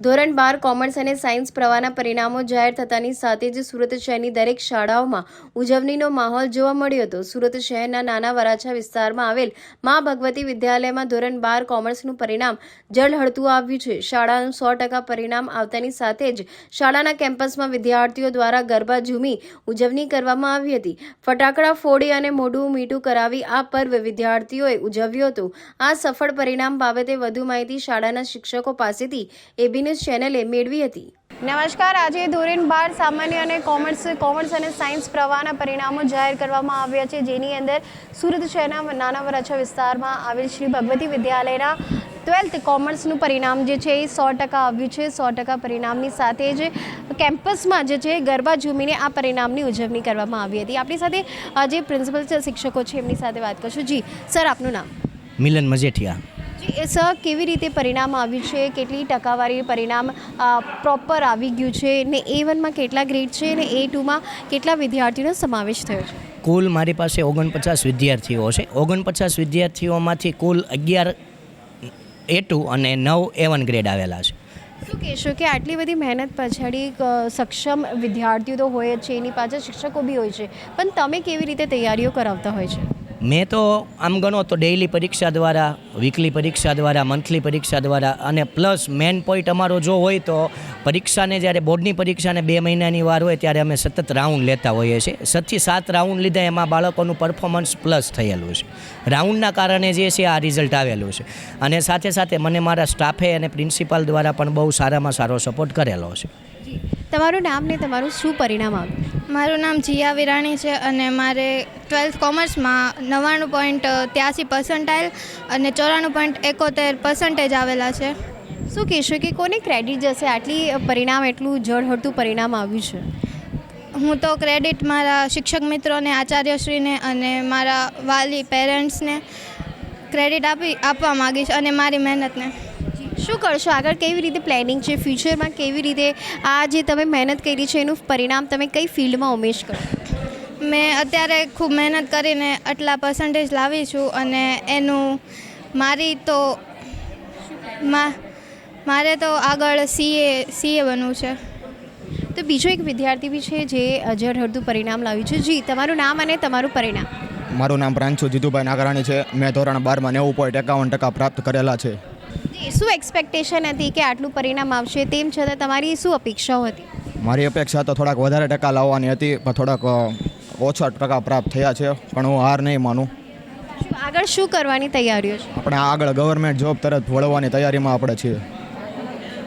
ધોરણ 12 કોમર્સ અને સાયન્સ પ્રવાહના પરિણામો જાહેર થતાની સાથે જ સુરત શહેરની દરેક શાળાઓમાં ઉજવણીનો માહોલ જોવા મળ્યો હતો. સુરત શહેરના નાના વરાછા વિસ્તારમાં આવેલ મા ભગવતી વિદ્યાલયમાં ધોરણ 12 કોમર્સનું પરિણામ ઝળહળતું આવ્યું છે. શાળાનું 100% પરિણામ આવતાની સાથે જ શાળાના કેમ્પસમાં વિદ્યાર્થીઓ દ્વારા ગરબા ઝૂમી ઉજવણી કરવામાં આવી હતી. ફટાકડા ફોડી અને મોઢું મીઠું કરાવી આ પર્વ વિદ્યાર્થીઓએ ઉજવ્યું હતું. આ સફળ પરિણામ બાબતે વધુ માહિતી શાળાના શિક્ષકો પાસેથી એબી ચેનલે મેળવી હતી. નમસ્કાર. આજે ધોરણ 12 સામાન્ય અને કોમર્સ અને સાયન્સ પ્રવાહના પરિણામો જાહેર કરવામાં આવ્યા છે, જેની અંદર સુરત શહેરના નાના વરાછા વિસ્તારમાં આવેલ શ્રી ભગવતી વિદ્યાલયના 12th કોમર્સનું પરિણામ જે છે એ 100% આવ્યું છે. 100% પરિણામની સાથે જ કેમ્પસમાં જે છે ગરબા ઝૂમીને આ પરિણામની ઉજવણી કરવામાં આવી હતી. આપણી સાથે જે પ્રિન્સિપલ શિક્ષકો છે એમની સાથે વાત કરશું. જી સર, આપનું નામ? મિલન મજેઠિયા. સર, કેવી રીતે પરિણામ આવ્યું છે? કેટલી ટકાવારી પરિણામ પ્રોપર આવી ગયું છે ને? A1માં કેટલા ગ્રેડ છે ને A2માં કેટલા વિદ્યાર્થીઓનો સમાવેશ થયો છે? કુલ મારી પાસે 49 વિદ્યાર્થીઓ છે. 49 વિદ્યાર્થીઓમાંથી કુલ 11 A2 અને 9 A1 ગ્રેડ આવેલા છે. શું કહેશો કે આટલી બધી મહેનત પછાડી સક્ષમ વિદ્યાર્થીઓ તો હોય જ છે, એની પાછળ શિક્ષકો બી હોય છે, પણ તમે કેવી રીતે તૈયારીઓ કરાવતા હોય છે? મેં તો આમ ગણો તો ડેઇલી પરીક્ષા દ્વારા, વીકલી પરીક્ષા દ્વારા, મંથલી પરીક્ષા દ્વારા અને પ્લસ મેન પોઈન્ટ અમારો જો હોય તો પરીક્ષાને જ્યારે બોર્ડની પરીક્ષાને 2 મહિનાની વાર હોય ત્યારે અમે સતત રાઉન્ડ લેતા હોઈએ છીએ. 6 થી 7 રાઉન્ડ લીધા, એમાં બાળકોનું પરફોર્મન્સ પ્લસ થયેલું છે. રાઉન્ડના કારણે જે છે આ રિઝલ્ટ આવેલું છે. અને સાથે સાથે મને મારા સ્ટાફે અને પ્રિન્સિપાલ દ્વારા પણ બહુ સારામાં સારો સપોર્ટ કરેલો છે. તમારું નામ ને તમારું શું પરિણામ આવ્યું? મારું નામ જીયા વિરાણી છે અને મારે 12th કોમર્સમાં 99.83% અને 94.71% આવેલા છે. શું કહેશો કે કોને ક્રેડિટ જશે આટલી પરિણામ એટલું ઝળહળતું પરિણામ આવ્યું છે? હું તો ક્રેડિટ મારા શિક્ષક મિત્રોને, આચાર્યશ્રીને અને મારા વાલી પેરેન્ટ્સને ક્રેડિટ આપવા માગીશ અને મારી મહેનતને. શું કરશો આગળ? કેવી રીતે પ્લાનિંગ છે ફ્યુચરમાં? કેવી રીતે આ જે તમે મહેનત કરી છે એનું પરિણામ તમે કઈ ફિલ્ડમાં ઉમેશ કરશો? મેં અત્યારે ખૂબ મહેનત કરીને આટલા પર્સન્ટેજ લાવી છું અને એનું મારે તો આગળ CA બનવું છે. તો બીજો એક વિદ્યાર્થી બી છે જે ઝળહળતું પરિણામ લાવ્યું છે. જી, તમારું નામ અને તમારું પરિણામ? મારું નામ પ્રાંશુ જીતુભાઈ નાગરાણી છે. મેં ધોરણ 12માં 90.51% પ્રાપ્ત કરેલા છે. શું એક્સપેક્ટેશન હતી કે આટલું પરિણામ આવશે, તેમ છતાં તમારી શું અપેક્ષાઓ હતી? મારી અપેક્ષા તો થોડાક વધારે ટકા લાવવાની હતી, પણ થોડાક ઓછા ટકા પ્રાપ્ત થયા છે, પણ હું હાર નહીં માનું. આગળ શું કરવાની તૈયારીઓ છે? આપણે આગળ ગવર્મેન્ટ જોબ તરફ વળવાની તૈયારીમાં આપણે છીએ.